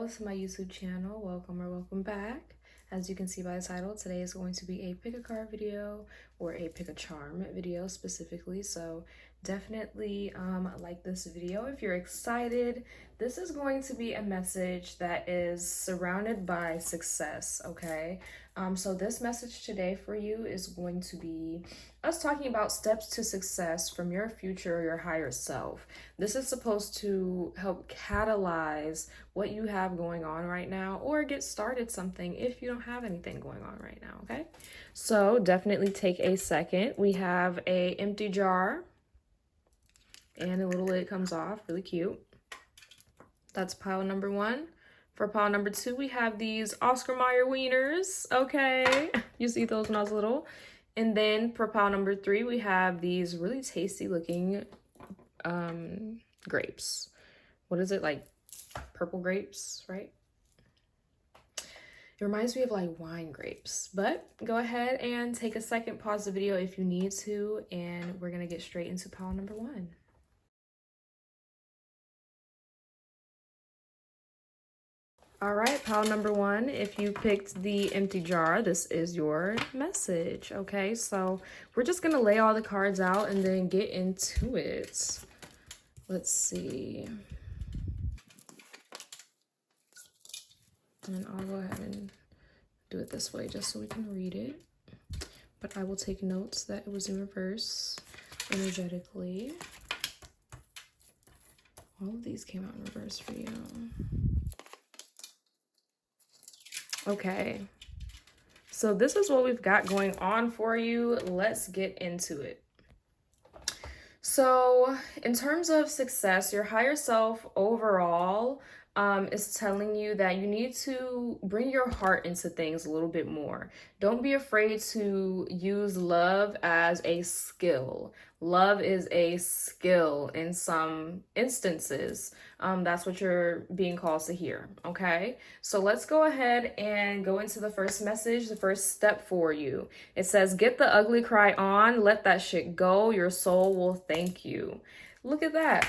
Hello to my YouTube channel. Welcome or welcome back. As you can see by the title, today is going to be a pick a card video or a pick a charm video specifically. So definitely like this video if you're excited. This is going to be a message that is surrounded by success, okay? So this message today for you is going to be us talking about steps to success from your future or your higher self. This is supposed to help catalyze what you have going on right now or get started something if you don't have anything going on right now, okay? So definitely take a second. We have a empty jar and a little lid comes off, really cute. That's pile number one. For pile number two, we have these Oscar Mayer wieners, okay? Used to eat those when I was little. And then for pile number three, we have these really tasty looking grapes. What is it, like purple grapes, right? It reminds me of like wine grapes, but go ahead and take a second, pause the video if you need to, and we're gonna get straight into pile number one. All right, pile number one, if you picked the empty jar, this is your message, okay? So we're just gonna lay all the cards out and then get into it. Let's see. And I'll go ahead and do it this way just so we can read it. But I will take notes that it was in reverse energetically. All of these came out in reverse for you. Okay, so this is what we've got going on for you. Let's get into it. So in terms of success, your higher self overall is telling you that you need to bring your heart into things a little bit more. Don't be afraid to use love as a skill. Love is a skill in some instances. That's what you're being called to hear, okay? So let's go ahead and go into the first message, the first step for you. It says, get the ugly cry on, let that shit go, your soul will thank you. Look at that.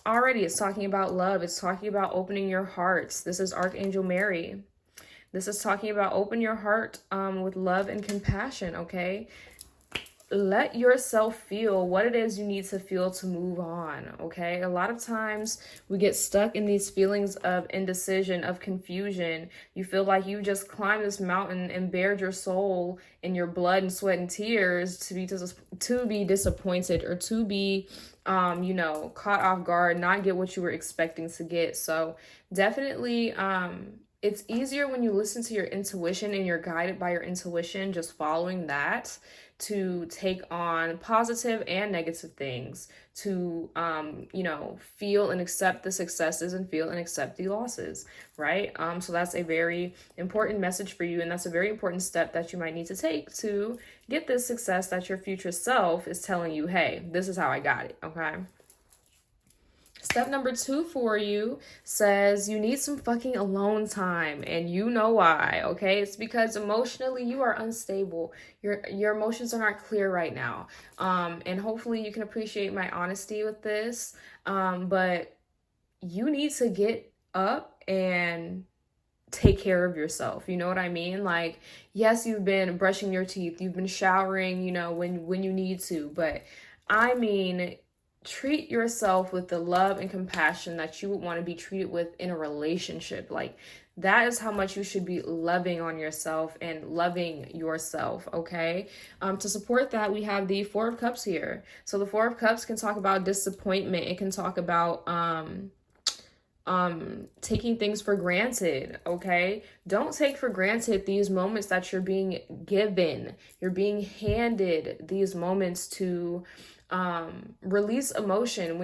Already it's talking about love. It's talking about opening your hearts. This is Archangel Mary. This is talking about open your heart with love and compassion, okay? Let yourself feel what it is you need to feel to move on, okay? A lot of times we get stuck in these feelings of indecision, of confusion. You feel like you just climbed this mountain and bared your soul in your blood and sweat and tears to be disappointed or to be you know, caught off guard, not get what you were expecting to get. So definitely it's easier when you listen to your intuition and you're guided by your intuition, just following that, to take on positive and negative things, to you know, feel and accept the successes and feel and accept the losses, right? So that's a very important message for you, and that's a very important step that you might need to take to get this success that your future self is telling you, hey, this is how I got it, okay? Step number two for you says you need some fucking alone time, and you know why, okay? It's because emotionally you are unstable. Your emotions are not clear right now. And hopefully you can appreciate my honesty with this. But you need to get up and take care of yourself. You know what I mean? Like, yes, you've been brushing your teeth, you've been showering, you know, when you need to, but I mean, treat yourself with the love and compassion that you would want to be treated with in a relationship. Like, that is how much you should be loving on yourself and loving yourself, okay? To support that, we have the Four of Cups here. So the Four of Cups can talk about disappointment. It can talk about taking things for granted, okay? Don't take for granted these moments that you're being given. You're being handed these moments to release emotion.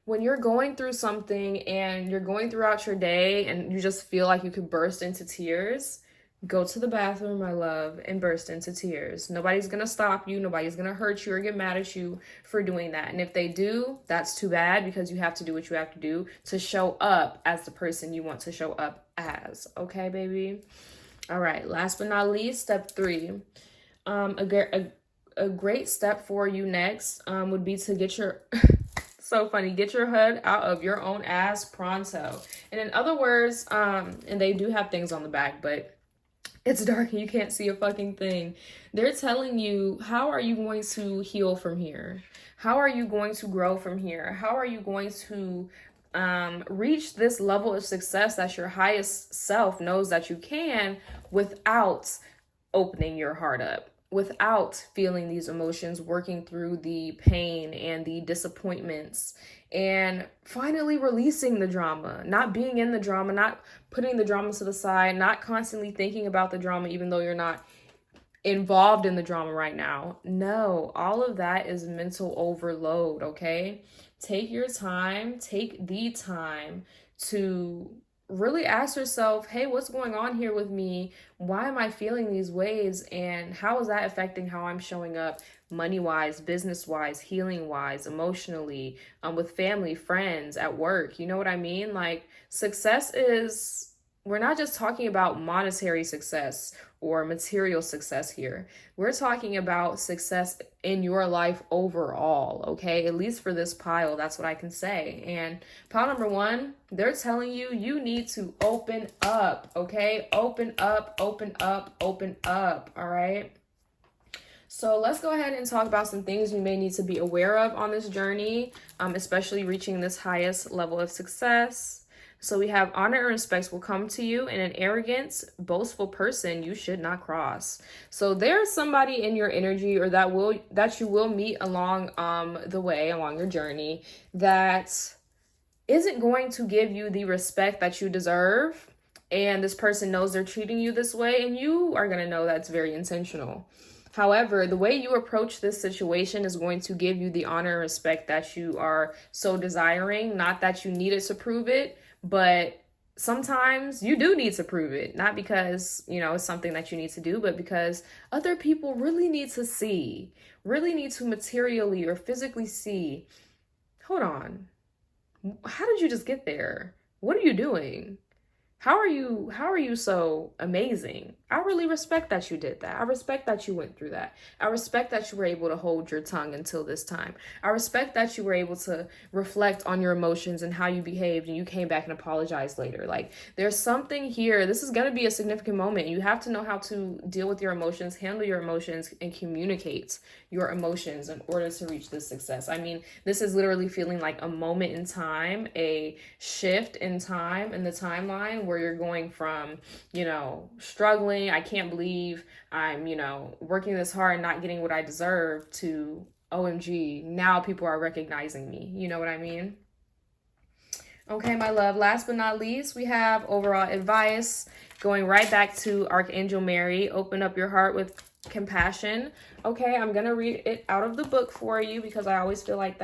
When you're going through something and you're going throughout your day and you just feel like you could burst into tears, go to the bathroom, my love, and burst into tears. Nobody's gonna stop you. Nobody's gonna hurt you or get mad at you for doing that. And if they do, that's too bad, because you have to do what you have to do to show up as the person you want to show up as. Okay, baby? All right, last but not least, step three. A great step for you next would be to get your So funny. Get your head out of your own ass pronto. And in other words, and they do have things on the back, but it's dark and you can't see a fucking thing. They're telling you, how are you going to heal from here? How are you going to grow from here? How are you going to reach this level of success that your highest self knows that you can without opening your heart up, without feeling these emotions, working through the pain and the disappointments, and finally releasing the drama, not being in the drama, not putting the drama to the side, not constantly thinking about the drama, even though you're not involved in the drama right now. No, all of that is mental overload, okay? Take your time, take the time to really ask yourself, hey, what's going on here with me? Why am I feeling these ways? And how is that affecting how I'm showing up money-wise, business-wise, healing-wise, emotionally, with family, friends, at work? You know what I mean? Like, success is, we're not just talking about monetary success or material success here. We're talking about success in your life overall, okay? At least for this pile, that's what I can say. And pile number one, they're telling you, you need to open up, okay? Open up, open up, open up, all right? So let's go ahead and talk about some things you may need to be aware of on this journey, especially reaching this highest level of success. So we have honor and respect will come to you, and an arrogant, boastful person you should not cross. So there's somebody in your energy, or that you will meet along the way, along your journey, that isn't going to give you the respect that you deserve. And this person knows they're treating you this way, and you are going to know that's very intentional. However, the way you approach this situation is going to give you the honor and respect that you are so desiring. Not that you needed to prove it, but sometimes you do need to prove it. Not because, it's something that you need to do, but because other people really need to see, really need to materially or physically see, hold on, how did you just get there? What are you doing? How are you so amazing? I really respect that you did that. I respect that you went through that. I respect that you were able to hold your tongue until this time. I respect that you were able to reflect on your emotions and how you behaved, and you came back and apologized later. Like, there's something here. This is going to be a significant moment. You have to know how to deal with your emotions, handle your emotions, and communicate your emotions in order to reach this success. I mean, this is literally feeling like a moment in time, a shift in time in the timeline where you're going from, struggling, I can't believe I'm, working this hard and not getting what I deserve, to OMG, now people are recognizing me. You know what I mean? Okay, my love, last but not least, we have overall advice, going right back to Archangel Mary. Open up your heart with compassion. Okay, I'm gonna read it out of the book for you because I always feel like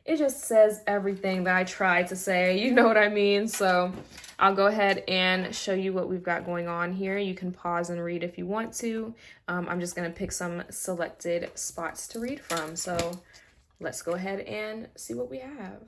it just says everything that I try to say, you know what I mean? So I'll go ahead and show you what we've got going on here. You can pause and read if you want to. I'm just going to pick some selected spots to read from. So let's go ahead and see what we have.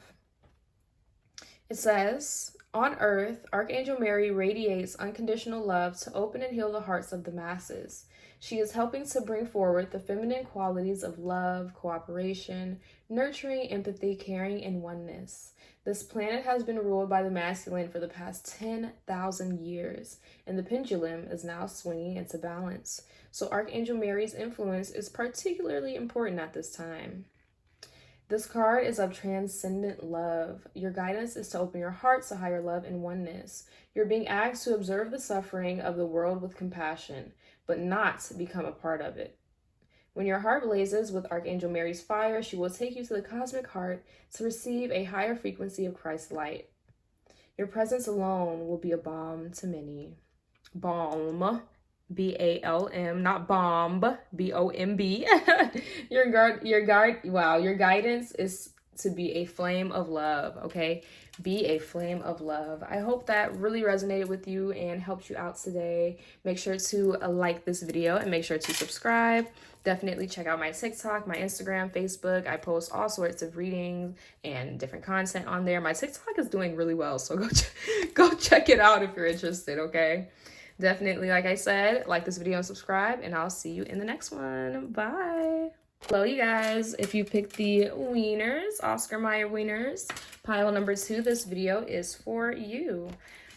It says, on earth, Archangel Mary radiates unconditional love to open and heal the hearts of the masses. She is helping to bring forward the feminine qualities of love, cooperation, nurturing, empathy, caring, and oneness. This planet has been ruled by the masculine for the past 10,000 years, and the pendulum is now swinging into balance. So Archangel Mary's influence is particularly important at this time. This card is of transcendent love. Your guidance is to open your heart to higher love and oneness. You're being asked to observe the suffering of the world with compassion, but not become a part of it. When your heart blazes with Archangel Mary's fire, she will take you to the cosmic heart to receive a higher frequency of Christ's light. Your presence alone will be a balm to many. Balm, B-A-L-M, not bomb, B-O-M-B. Your guidance is to be a flame of love, okay? Be a flame of love. I hope that really resonated with you and helped you out today. Make sure to like this video and make sure to subscribe. Definitely check out my TikTok, my Instagram, Facebook. I post all sorts of readings and different content on there. My TikTok is doing really well, so go check it out if you're interested, okay? Definitely, like I said, like this video and subscribe, and I'll see you in the next one. Bye. Hello, you guys. If you picked the wieners, Oscar Mayer wieners, pile number 2, this video is for you.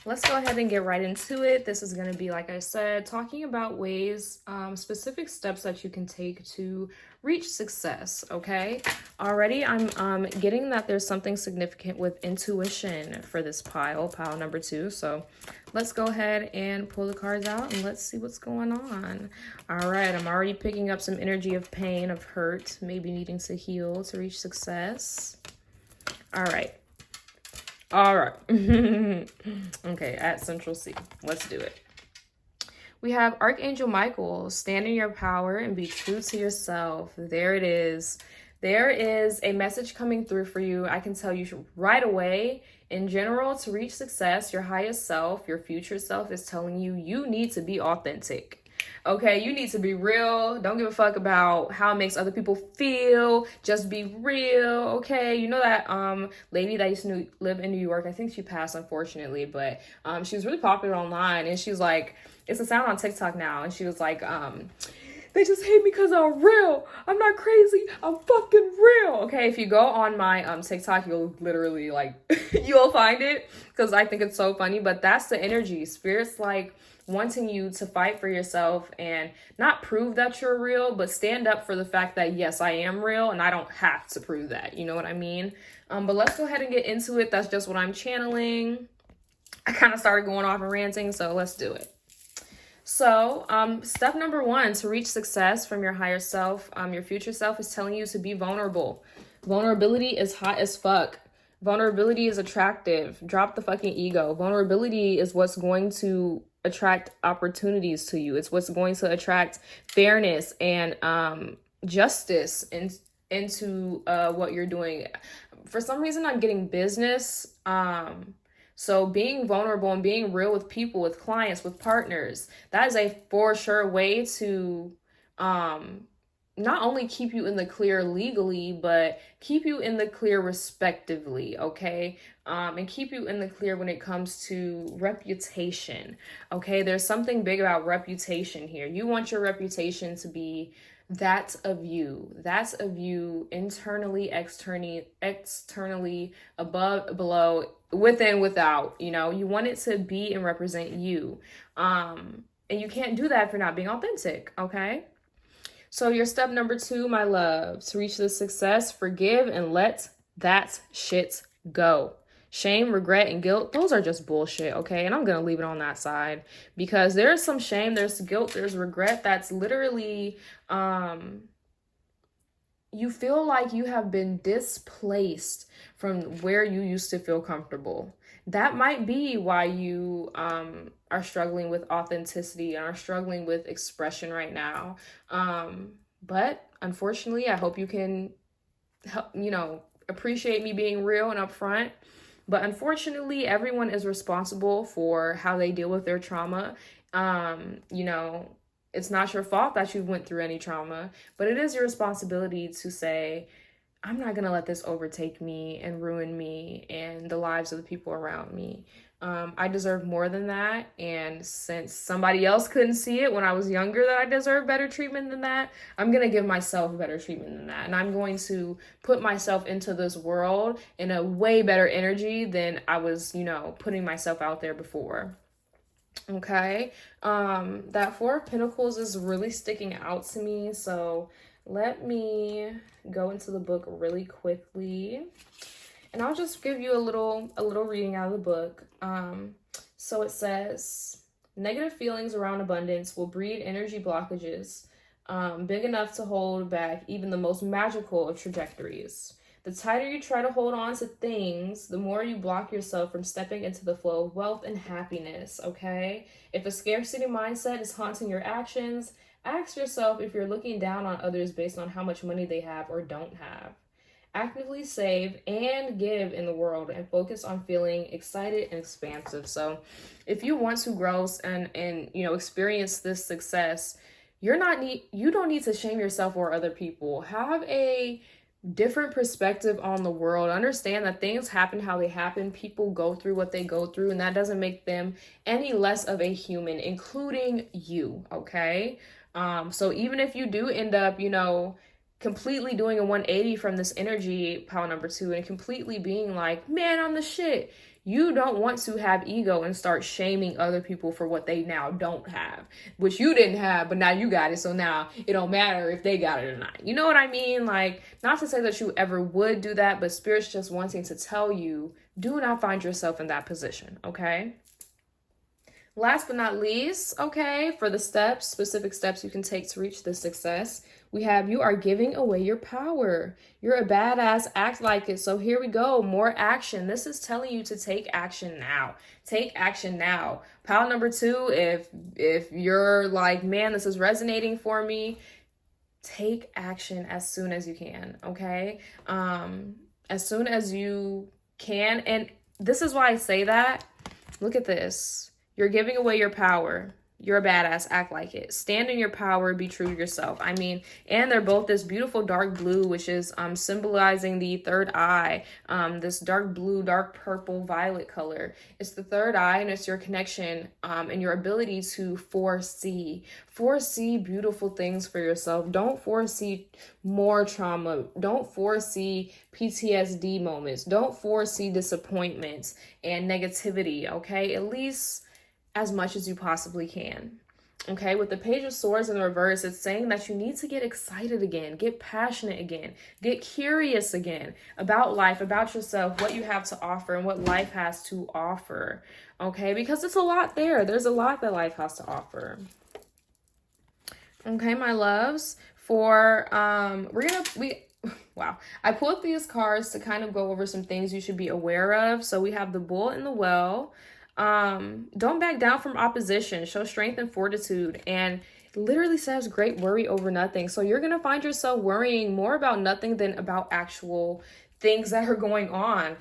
Let's go ahead and get right into it. This is going to be, like I said, talking about ways, specific steps that you can take to reach success, okay? Already, I'm getting that there's something significant with intuition for this pile number 2. So let's go ahead and pull the cards out and let's see what's going on. All right, I'm already picking up some energy of pain, of hurt, maybe needing to heal to reach success. All right. Okay, at Central C. Let's do it. We have Archangel Michael, stand in your power and be true to yourself. There it is. There is a message coming through for you. I can tell you right away, in general, to reach success, your highest self, your future self is telling you, you need to be authentic. Okay, you need to be real. Don't give a fuck about how it makes other people feel. Just be real, okay? You know that lady that used to live in New York? I think she passed, unfortunately, but she was really popular online, and she's like, it's a sound on TikTok now, and she was like, they just hate me because I'm real. I'm not crazy. I'm fucking real. Okay, if you go on my TikTok, you'll literally you'll find it because I think it's so funny. But that's the energy. Spirit's like wanting you to fight for yourself and not prove that you're real, but stand up for the fact that, yes, I am real and I don't have to prove that. You know what I mean? But let's go ahead and get into it. That's just what I'm channeling. I kind of started going off and ranting, so let's do it. So, step number 1 to reach success from your higher self, your future self is telling you to be vulnerable. Vulnerability is hot as fuck. Vulnerability is attractive. Drop the fucking ego. Vulnerability is what's going to attract opportunities to you. It's what's going to attract fairness and justice into what you're doing. For some reason, I'm getting business. So being vulnerable and being real with people, with clients, with partners, that is a for sure way to not only keep you in the clear legally, but keep you in the clear respectively, okay? And keep you in the clear when it comes to reputation, okay? There's something big about reputation here. You want your reputation to be that's of you internally, externally, above, below, within, without, you know, you want it to be and represent you. And you can't do that if you're not being authentic, okay? So your step number 2, my love, to reach this success, forgive and let that shit go. Shame, regret, and guilt, those are just bullshit, okay? And I'm going to leave it on that side because there's some shame, there's guilt, there's regret that's literally, you feel like you have been displaced from where you used to feel comfortable. That might be why you are struggling with authenticity and are struggling with expression right now. But unfortunately, I hope you can help, appreciate me being real and upfront. But unfortunately, everyone is responsible for how they deal with their trauma. It's not your fault that you went through any trauma, but it is your responsibility to say, I'm not going to let this overtake me and ruin me and the lives of the people around me. I deserve more than that. And since somebody else couldn't see it when I was younger that I deserve better treatment than that, I'm going to give myself better treatment than that. And I'm going to put myself into this world in a way better energy than I was, putting myself out there before. Okay. That 4 of Pentacles is really sticking out to me. So let me go into the book really quickly. And I'll just give you a little reading out of the book. So it says, negative feelings around abundance will breed energy blockages, big enough to hold back even the most magical of trajectories. The tighter you try to hold on to things, the more you block yourself from stepping into the flow of wealth and happiness, okay? If a scarcity mindset is haunting your actions, ask yourself if you're looking down on others based on how much money they have or don't have. Actively save and give in the world and focus on feeling excited and expansive. So if you want to grow and experience this success, you don't need to shame yourself or other people. Have a different perspective on the world. Understand that things happen how they happen. People go through what they go through, and that doesn't make them any less of a human, including you, okay? So even if you do end up, completely doing a 180 from this energy, pile number 2, and completely being like, man, I'm the shit. You don't want to have ego and start shaming other people for what they now don't have, which you didn't have, but now you got it. So now it don't matter if they got it or not. You know what I mean? Like, not to say that you ever would do that, but Spirit's just wanting to tell you, do not find yourself in that position, okay? Last but not least, okay, for the steps, specific steps you can take to reach this success, we have you are giving away your power. You're a badass, act like it. So here we go, more action. This is telling you to take action now. Take action now. Pile number 2, if you're like, man, this is resonating for me, take action as soon as you can, okay? As soon as you can. And this is why I say that. Look at this. You're giving away your power. You're a badass, act like it. Stand in your power, be true to yourself. I mean, and they're both this beautiful dark blue, which is symbolizing the third eye. This dark blue, dark purple, violet color. It's the third eye, and it's your connection and your ability to foresee. Foresee beautiful things for yourself. Don't foresee more trauma. Don't foresee PTSD moments. Don't foresee disappointments and negativity, okay? At least as much as you possibly can. Okay, with the Page of Swords in the reverse, it's saying that you need to get excited again, get passionate again, get curious again about life, about yourself, what you have to offer and what life has to offer. Okay, because it's a lot there. There's a lot that life has to offer. Okay, my loves, for wow, I pulled these cards to kind of go over some things you should be aware of. So we have the Bull and the Well. Don't back down from opposition. Show strength and fortitude. And literally says great worry over nothing. So you're gonna find yourself worrying more about nothing than about actual things that are going on,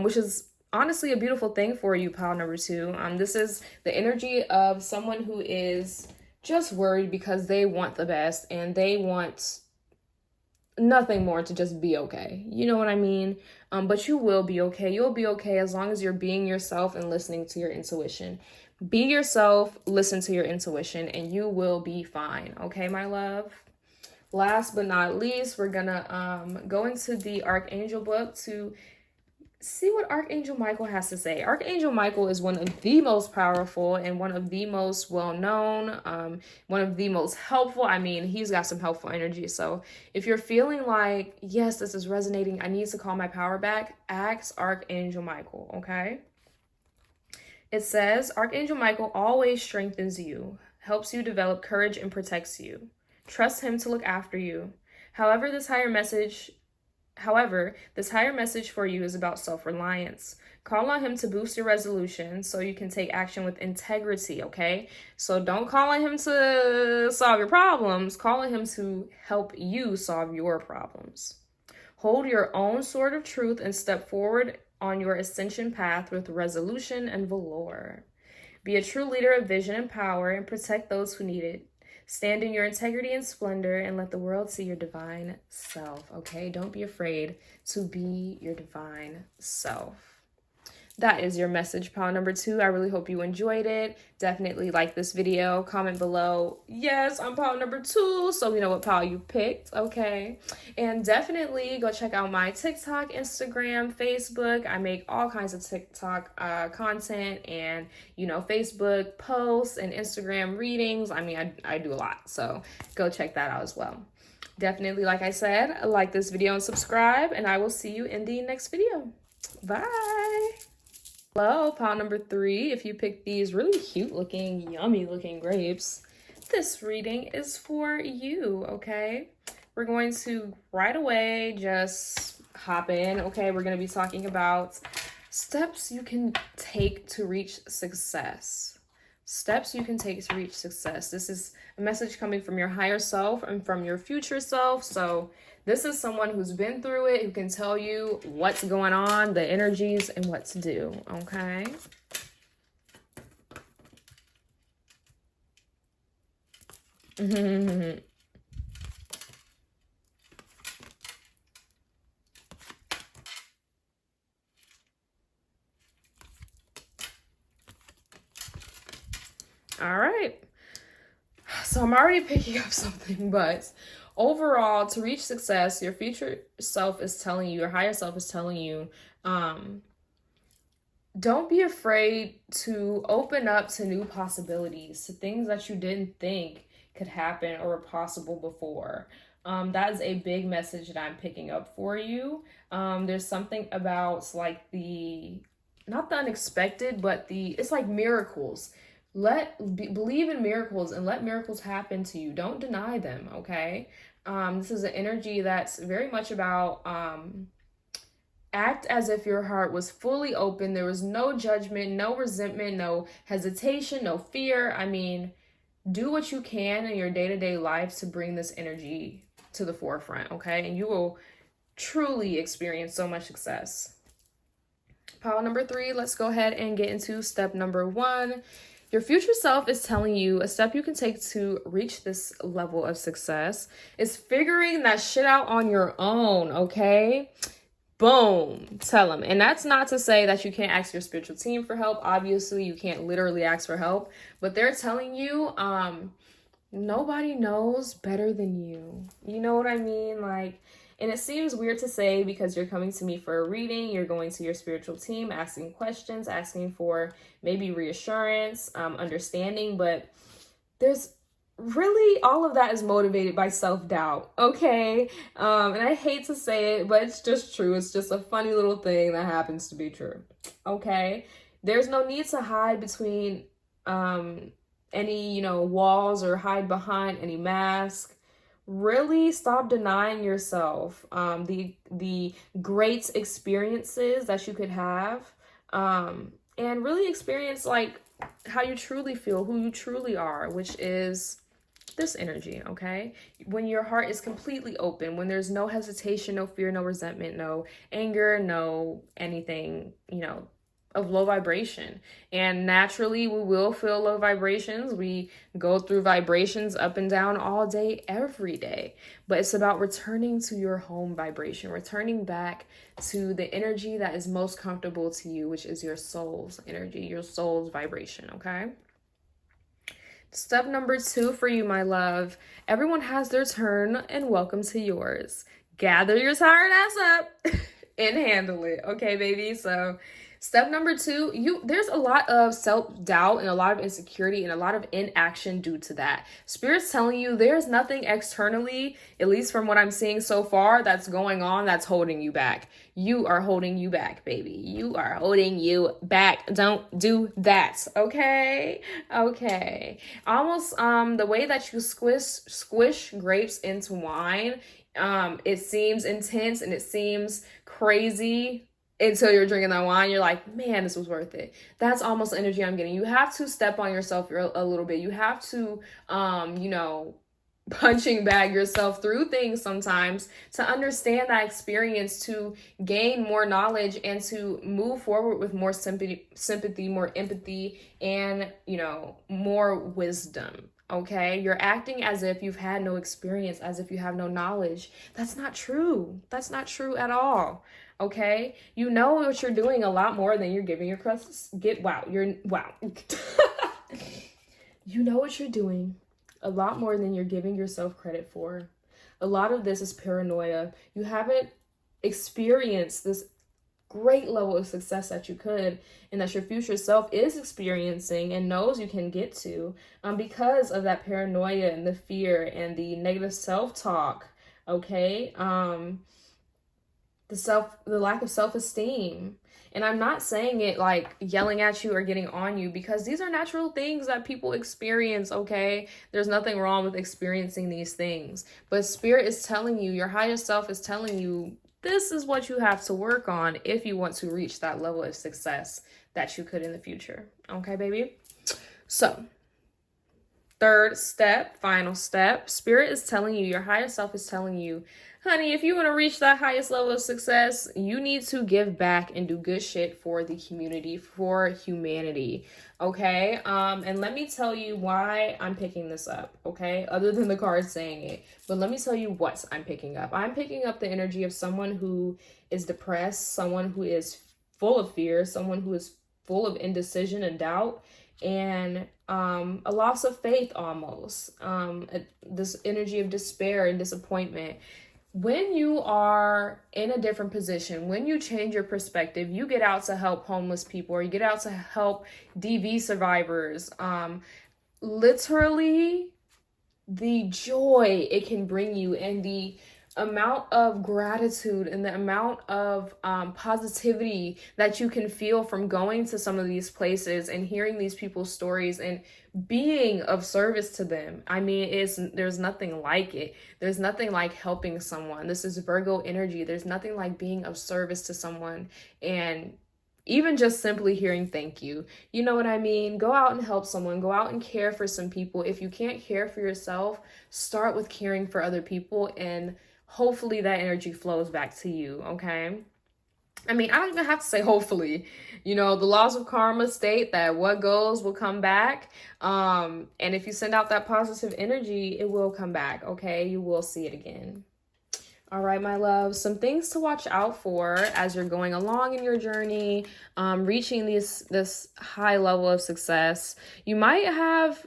which is honestly a beautiful thing for you, pile number 2. This is the energy of someone who is just worried because they want the best and they want nothing more to just be okay. You know what I mean? But you will be okay. You'll be okay as long as you're being yourself and listening to your intuition. Be yourself, listen to your intuition, and you will be fine. Okay, my love? Last but not least, we're gonna go into the Archangel book to see what Archangel Michael has to say. Archangel Michael is one of the most powerful and one of the most well-known, one of the most helpful. I mean, he's got some helpful energy. So if you're feeling like, yes, this is resonating, I need to call my power back, ask Archangel Michael, okay? It says, Archangel Michael always strengthens you, helps you develop courage, and protects you. Trust him to look after you. However, this higher message for you is about self-reliance. Call on him to boost your resolution so you can take action with integrity, okay? So don't call on him to solve your problems. Call on him to help you solve your problems. Hold your own sword of truth and step forward on your ascension path with resolution and valor. Be a true leader of vision and power and protect those who need it. Stand in your integrity and splendor and let the world see your divine self, okay? Don't be afraid to be your divine self. That is your message, pile number 2. I really hope you enjoyed it. Definitely like this video. Comment below, yes, I'm pile number 2, so we know what pile you picked, okay? And definitely go check out my TikTok, Instagram, Facebook. I make all kinds of TikTok content and, you know, Facebook posts and Instagram readings. I mean, I do a lot, so go check that out as well. Definitely, like I said, like this video and subscribe, and I will see you in the next video. Bye! Hello, pile number 3. If you picked these really cute looking, yummy looking grapes, this reading is for you, okay? We're going to right away just hop in, okay? We're going to be talking about steps you can take to reach success. Steps you can take to reach success. This is a message coming from your higher self and from your future self. So this is someone who's been through it, who can tell you what's going on, the energies, and what to do, okay? All right. So I'm already picking up something, but overall, to reach success, your future self is telling you, your higher self is telling you, don't be afraid to open up to new possibilities, to things that you didn't think could happen or were possible before. That is a big message that I'm picking up for you. There's something about like not the unexpected, but it's like miracles. Believe in miracles and let miracles happen to you. Don't deny them, okay? This is an energy that's very much about act as if your heart was fully open. There was no judgment, no resentment, no hesitation, no fear. I mean, do what you can in your day-to-day life to bring this energy to the forefront, okay? And you will truly experience so much success. Pile number 3, let's go ahead and get into step number 1. Your future self is telling you a step you can take to reach this level of success is figuring that shit out on your own, okay? Boom, tell them. And that's not to say that you can't ask your spiritual team for help. Obviously, you can't literally ask for help, but they're telling you, nobody knows better than you. You know what I mean? Like, and it seems weird to say because you're coming to me for a reading, you're going to your spiritual team, asking questions, asking for maybe reassurance, understanding, but there's really all of that is motivated by self-doubt, okay? And I hate to say it, but it's just true. It's just a funny little thing that happens to be true, okay? There's no need to hide between any, walls or hide behind any mask. Really stop denying yourself the great experiences that you could have, and really experience like how you truly feel, who you truly are, which is this energy, okay? When your heart is completely open, when there's no hesitation, no fear, no resentment, no anger, no anything, of low vibration. And naturally, we will feel low vibrations. We go through vibrations up and down all day, every day. But it's about returning to your home vibration, returning back to the energy that is most comfortable to you, which is your soul's energy, your soul's vibration, okay? Step number 2 for you, my love. Everyone has their turn, and welcome to yours. Gather your tired ass up and handle it, okay, baby? So step number 2, there's a lot of self-doubt and a lot of insecurity and a lot of inaction due to that. Spirit's telling you there's nothing externally, at least from what I'm seeing so far, that's going on that's holding you back. You are holding you back, baby. You are holding you back. Don't do that, okay? Okay. Almost the way that you squish grapes into wine, it seems intense and it seems crazy until you're drinking that wine. You're like, man, this was worth it. That's almost the energy I'm getting. You have to step on yourself a little bit. You have to, punching bag yourself through things sometimes to understand that experience, to gain more knowledge and to move forward with more sympathy, more empathy, and, more wisdom. Okay, you're acting as if you've had no experience, as if you have no knowledge. That's not true. That's not true at all. Okay, you know what you're doing a lot more than you're giving your You know what you're doing a lot more than you're giving yourself credit for. A lot of this is paranoia. You haven't experienced this great level of success that you could and that your future self is experiencing and knows you can get to because of that paranoia and the fear and the negative self-talk, okay? The lack of self-esteem. And I'm not saying it like yelling at you or getting on you, because these are natural things that people experience, okay? There's nothing wrong with experiencing these things. But Spirit is telling you, your higher self is telling you, this is what you have to work on if you want to reach that level of success that you could in the future. Okay, baby? So, third step, final step, Spirit is telling you, your higher self is telling you, honey, if you want to reach that highest level of success, you need to give back and do good shit for the community, for humanity, okay? And let me tell you why I'm picking this up, okay? Other than the card saying it. But let me tell you what I'm picking up. I'm picking up the energy of someone who is depressed, someone who is full of fear, someone who is full of indecision and doubt. and a loss of faith almost, this energy of despair and disappointment. When you are in a different position, when you change your perspective, you get out to help homeless people, or you get out to help DV survivors, literally the joy it can bring you, and the amount of gratitude and the amount of positivity that you can feel from going to some of these places and hearing these people's stories and being of service to them. I mean, there's nothing like it. There's nothing like helping someone. This is Virgo energy. There's nothing like being of service to someone, and even just simply hearing thank you. You know what I mean? Go out and help someone. Go out and care for some people. If you can't care for yourself, start with caring for other people, and hopefully that energy flows back to you, okay? I mean, I don't even have to say hopefully. You know, the laws of karma state that what goes will come back. And if you send out that positive energy, it will come back, okay? You will see it again. All right, my love, some things to watch out for as you're going along in your journey, reaching this high level of success. You might have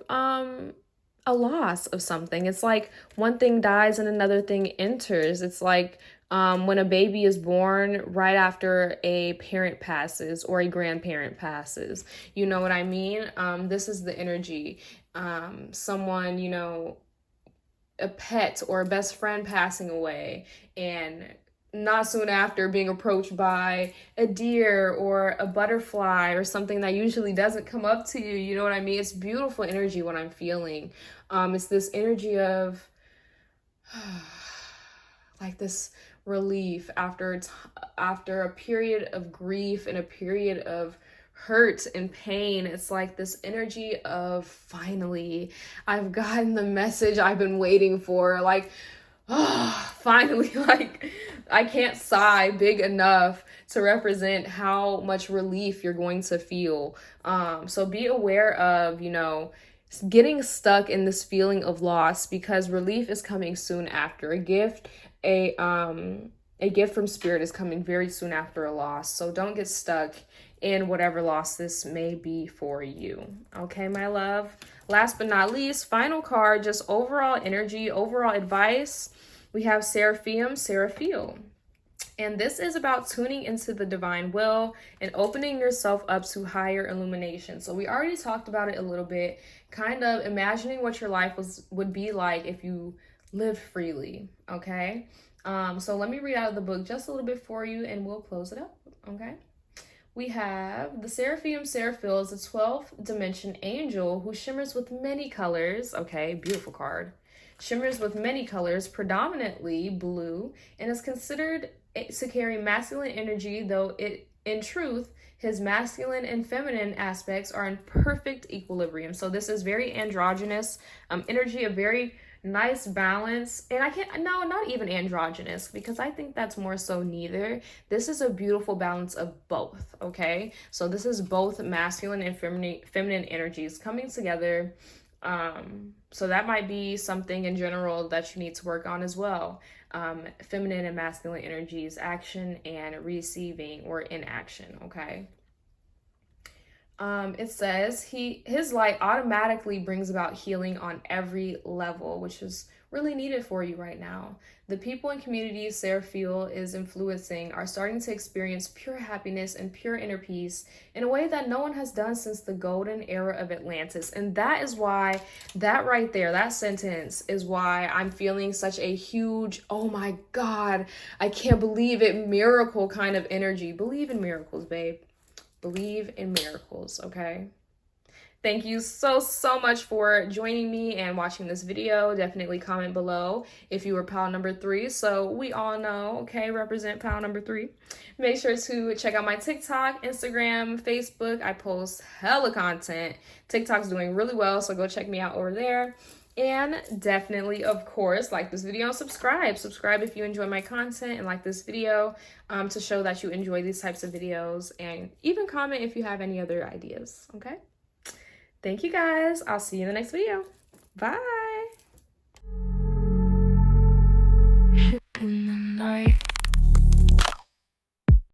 a loss of something. It's like one thing dies and another thing enters. It's like when a baby is born right after a parent passes or a grandparent passes. You know what I mean? This is the energy. Someone, you know, a pet or a best friend passing away, and not soon after being approached by a deer or a butterfly or something that usually doesn't come up to you. You know what I mean? It's beautiful energy what I'm feeling. It's this energy of like this relief after a period of grief and a period of hurt and pain. It's like this energy of finally, I've gotten the message I've been waiting for. Like, finally, like, I can't sigh big enough to represent how much relief you're going to feel. So be aware of, you know, getting stuck in this feeling of loss, because relief is coming soon after. A gift from spirit is coming very soon after a loss. So don't get stuck in whatever loss this may be for you. Okay, my love. Last but not least, final card, just overall energy, overall advice. We have Seraphiel. And this is about tuning into the divine will and opening yourself up to higher illumination. So we already talked about it a little bit, kind of imagining what your life would be like if you lived freely, okay? So let me read out of the book just a little bit for you and we'll close it up, okay? We have the Seraphiel is a 12th dimension angel who shimmers with many colors. Okay, beautiful card. Shimmers with many colors, predominantly blue, and is considered to carry masculine energy, though in truth, his masculine and feminine aspects are in perfect equilibrium. So this is very androgynous energy, a very nice balance. And not even androgynous, because I think that's more so neither. This is a beautiful balance of both, okay? So this is both masculine and feminine energies coming together. So that might be something in general that you need to work on as well. Feminine and masculine energies, action and receiving or inaction, okay? It says his light automatically brings about healing on every level, which is really needed for you right now. The people and communities Seraphiel is influencing are starting to experience pure happiness and pure inner peace in a way that no one has done since the golden era of Atlantis. And that is why, that right there, that sentence is why I'm feeling such a huge, oh my God, I can't believe it, miracle kind of energy. Believe in miracles, babe. Believe in miracles, okay? Thank you so much for joining me and watching this video. Definitely comment below if you were pile number 3. So we all know, okay, represent pile number 3. Make sure to check out my TikTok, Instagram, Facebook. I post hella content. TikTok's doing really well, so go check me out over there. And definitely, of course, like this video and subscribe. Subscribe if you enjoy my content and like this video to show that you enjoy these types of videos. And even comment if you have any other ideas, okay? Thank you guys. I'll see you in the next video. Bye. In the night.